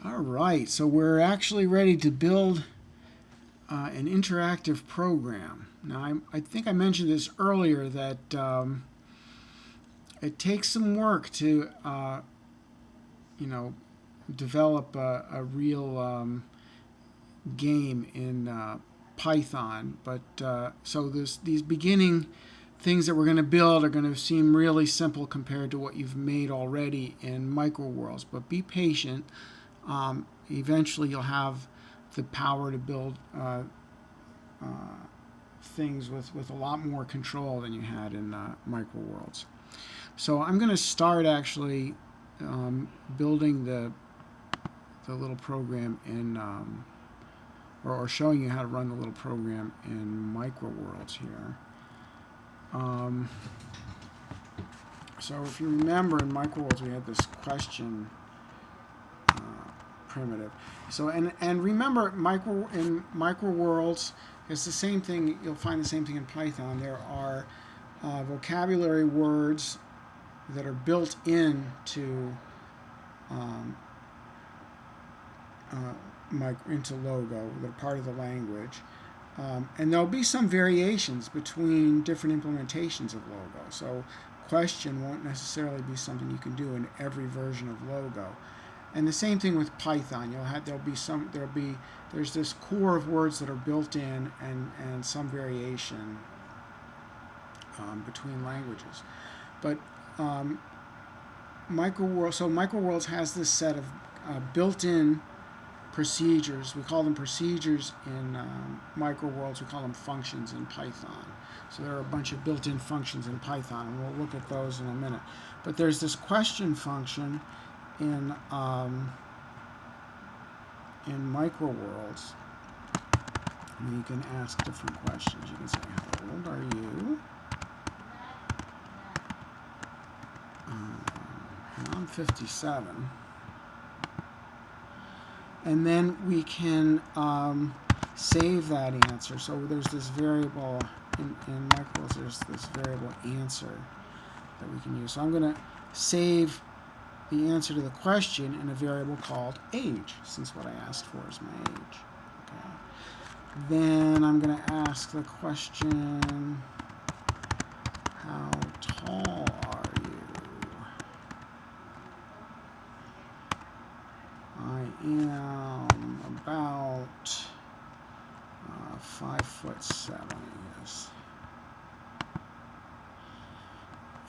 All right, so we're actually ready to build an interactive program. Now, I think I mentioned this earlier that it takes some work to, you know, develop a real game in Python. But so these beginning things that we're going to build are going to seem really simple compared to what you've made already in microworlds. But be patient. Eventually, you'll have the power to build things with a lot more control than you had in microworlds. So I'm going to start actually building the little program in, or showing you how to run the little program in microworlds here. So if you remember in microworlds we had this question primitive. So and remember in microworlds it's the same thing. You'll find the same thing in Python. There are vocabulary words that are built into into Logo that are part of the language. And there'll be some variations between different implementations of Logo. So question won't necessarily be something you can do in every version of Logo. And the same thing with Python. There's this core of words that are built in and some variation between languages. But microworlds has this set of built-in procedures. We call them procedures in microworlds. We call them functions in Python. So there are a bunch of built-in functions in Python, and we'll look at those in a minute. But there's this question function in microworlds. And you can ask different questions. You can say, "How old are you?" I'm 57. And then we can save that answer. So there's this variable in microworlds. There's this variable answer that we can use. So I'm going to save the answer to the question in a variable called age, since what I asked for is my age. Okay. Then I'm going to ask the question, how tall are you? I am about 5'7", I guess.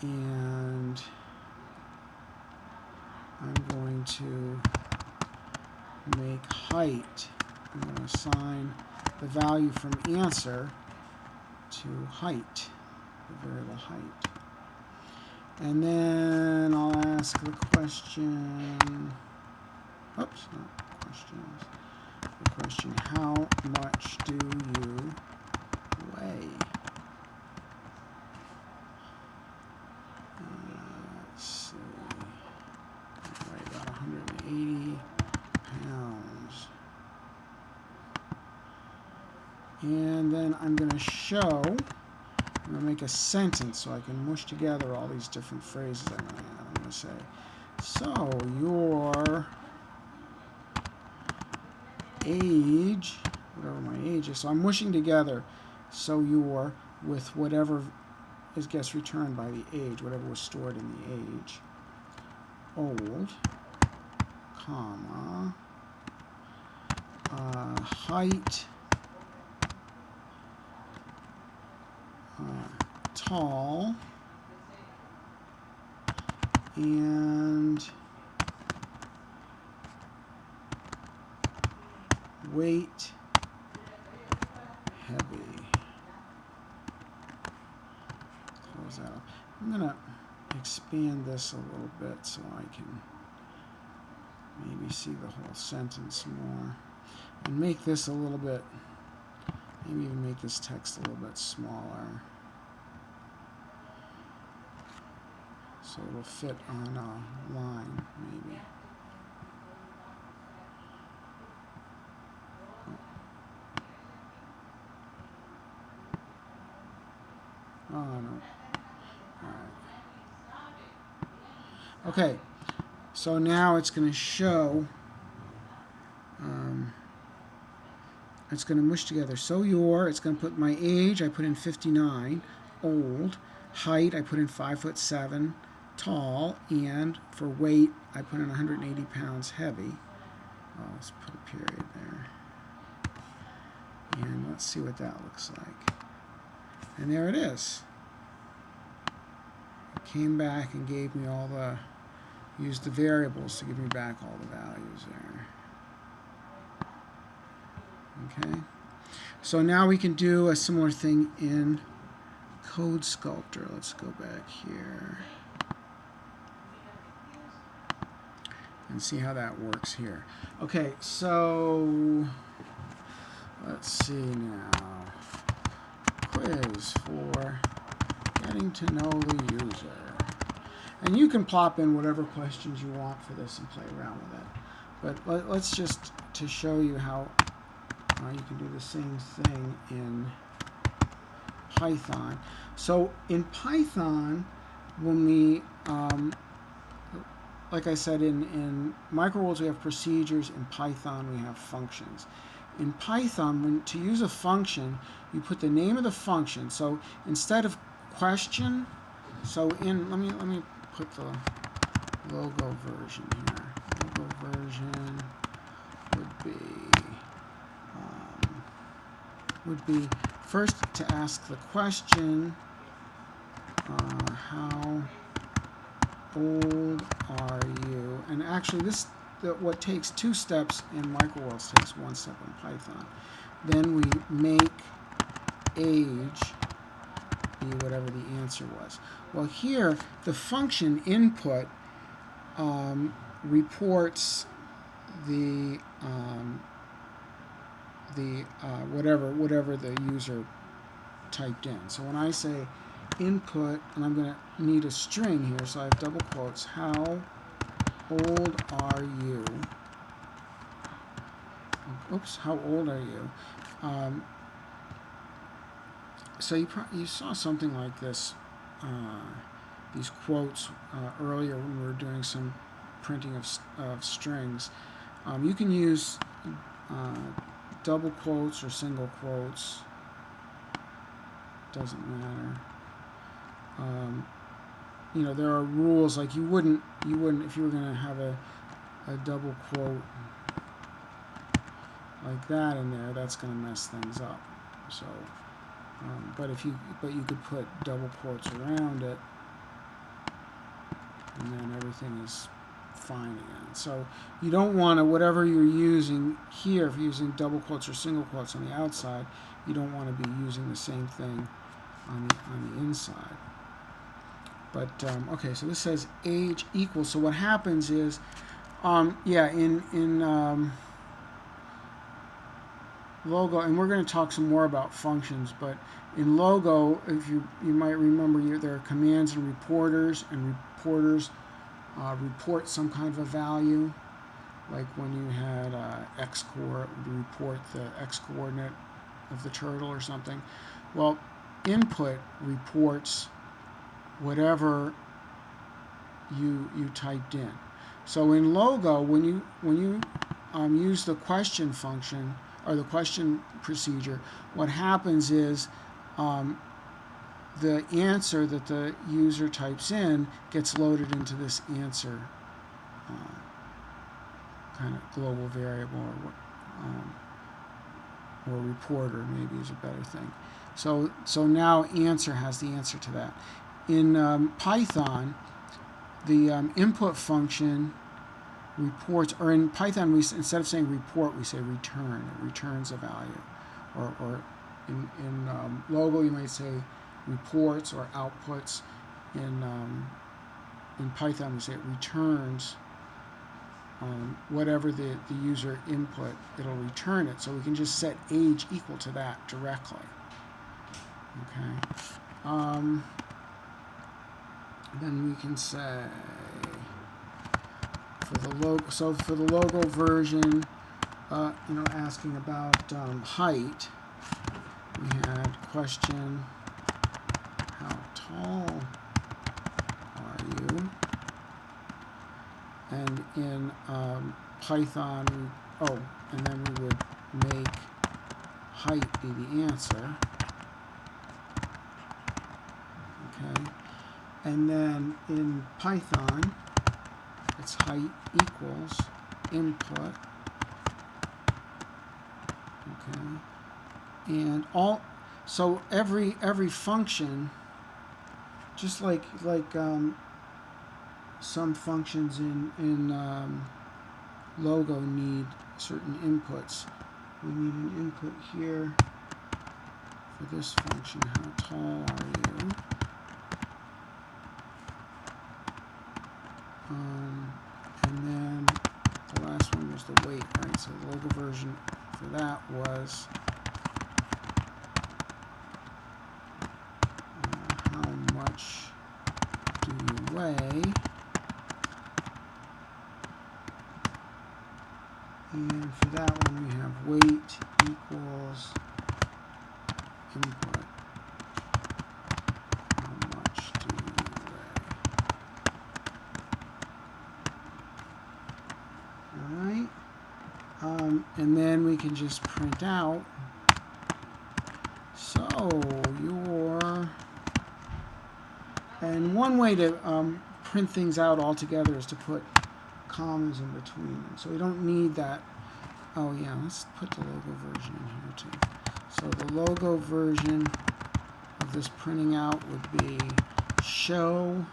And I'm going to make height. I'm going to assign the value from answer to height, the variable height. And then I'll ask the question, oops, not questions, the question, how much do you weigh? Let's see, I weigh about 180 pounds. And then I'm going to show, I'm going to make a sentence so I can mush together all these different phrases I'm going to add. I'm going to say, so your age, whatever my age is, so I'm mushing together so your with whatever gets returned by the age, whatever was stored in the age, old, comma, height, tall, and weight, heavy. Close that up. I'm going to expand this a little bit so I can maybe see the whole sentence more. And make this a little bit, maybe even make this text a little bit smaller, so it'll fit on a line, maybe. Oh, no. All right. Okay, so now it's going to show it's going to mush together. So it's going to put my age, I put in 59, old, height, I put in 5'7", tall, and for weight, I put in 180 pounds, heavy. Let's put a period there. And let's see what that looks like. And there it is. It came back and gave me all the, used the variables to give me back all the values there. Okay. So now we can do a similar thing in Code Sculptor. Let's go back here and see how that works here. Okay, so let's see now. Quiz for getting to know the user. And you can plop in whatever questions you want for this and play around with it. But let's just, to show you how you can do the same thing in Python. So in Python, when we, like I said, in microworlds we have procedures. In Python we have functions. In Python, to use a function, you put the name of the function. So instead of question, so in, let me put the logo version here. Logo version would be first to ask the question, how old are you? And actually what takes 2 steps in microworlds takes 1 step in Python. Then we make age be whatever the answer was. Well, here the function input reports the whatever the user typed in. So when I say input, and I'm going to need a string here, so I have double quotes, how old are you? Oops, how old are you? So you saw something like this, these quotes earlier when we were doing some printing of strings. You can use double quotes or single quotes. Doesn't matter. You know, there are rules, like you wouldn't if you were going to have a double quote like that in there, that's going to mess things up. So, but you could put double quotes around it, and then everything is fine again. So you don't want to, whatever you're using here, if you're using double quotes or single quotes on the outside, you don't want to be using the same thing on the inside. But okay, so this says age equals. So what happens is, in Logo, and we're going to talk some more about functions, but in Logo, if you might remember, there are commands and reporters report some kind of a value. Like when you had X-core, it would report the X-coordinate of the turtle or something. Well, input reports whatever you typed in. So in Logo, when you use the question function or the question procedure, what happens is the answer that the user types in gets loaded into this answer kind of global variable, or reporter maybe is a better thing. So now answer has the answer to that. In Python, the input function reports, or in Python, instead of saying report, we say return. It returns a value. Or in Logo, you might say reports or outputs. In Python, we say it returns whatever the user input, it'll return it. So we can just set age equal to that directly. Okay. Then we can say for the Logo version, asking about height, we had question, how tall are you? And in Python, oh, and then we would make height be the answer. Okay. And then in Python, it's height equals input. Okay. And so every function, just like some functions in Logo need certain inputs. We need an input here for this function. How tall are you? And then the last one was the weight, right? So the Logo version for that was how much do you weigh? And for that one, we have weight equals input. How much do you weigh? All right. And then we can just print out. So and one way to print things out altogether is to put commas in between them. So we don't need that. Oh yeah, let's put the Logo version in here too. So the Logo version of this printing out would be show.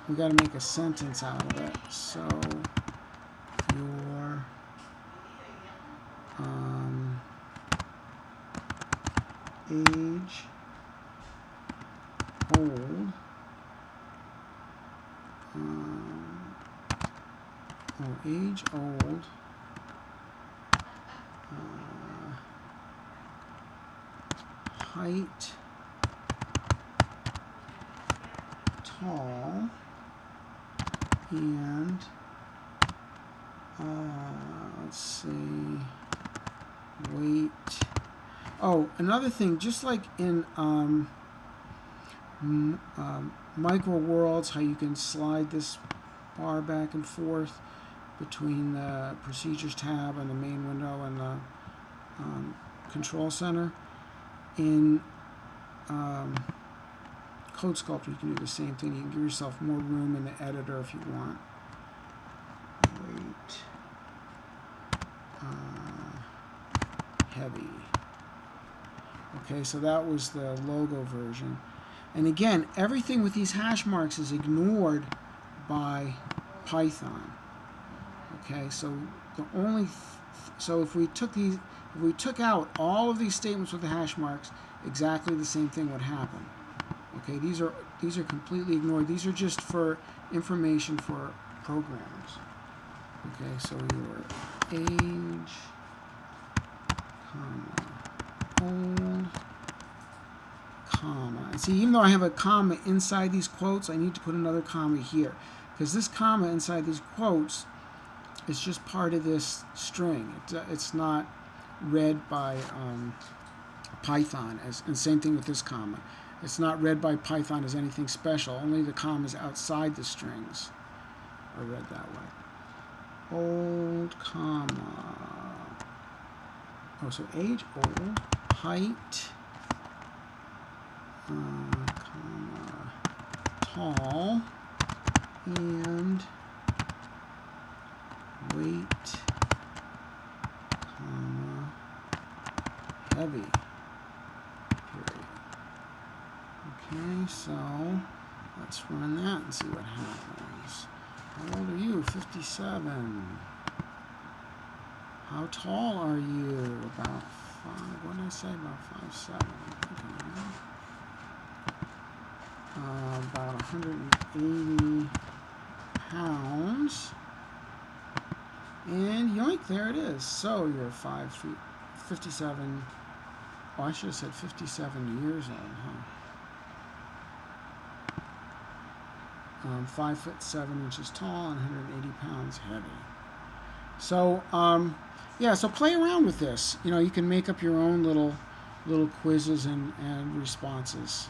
We got to make a sentence out of it. So your age old. Age old. Height tall. And let's see, weight. Oh, another thing, just like in micro worlds, how you can slide this bar back and forth between the procedures tab and the main window and the control center. In Code Sculptor, you can do the same thing. You can give yourself more room in the editor if you want. Weight, heavy. Okay, so that was the Logo version. And again, everything with these hash marks is ignored by Python. Okay, so if we took out all of these statements with the hash marks, exactly the same thing would happen. Okay, these are completely ignored. These are just for information for programmers. Okay, so your age, comma, old, comma. And see, even though I have a comma inside these quotes, I need to put another comma here, because this comma inside these quotes is just part of this string. It's not read by Python, and same thing with this comma. It's not read by Python as anything special. Only the commas outside the strings are read that way. Old, comma. Oh, so age old, height, comma, tall, and weight, comma, heavy. Okay, so let's run that and see what happens. How old are you? 57. How tall are you? About 5. What did I say? About 5'7". Okay. About 180 pounds. And yoink, there it is. So you're 5 feet, 57. Oh, I should have said 57 years old, huh? 5'7" tall and 180 pounds heavy. So yeah, so play around with this. You know, you can make up your own little quizzes and responses.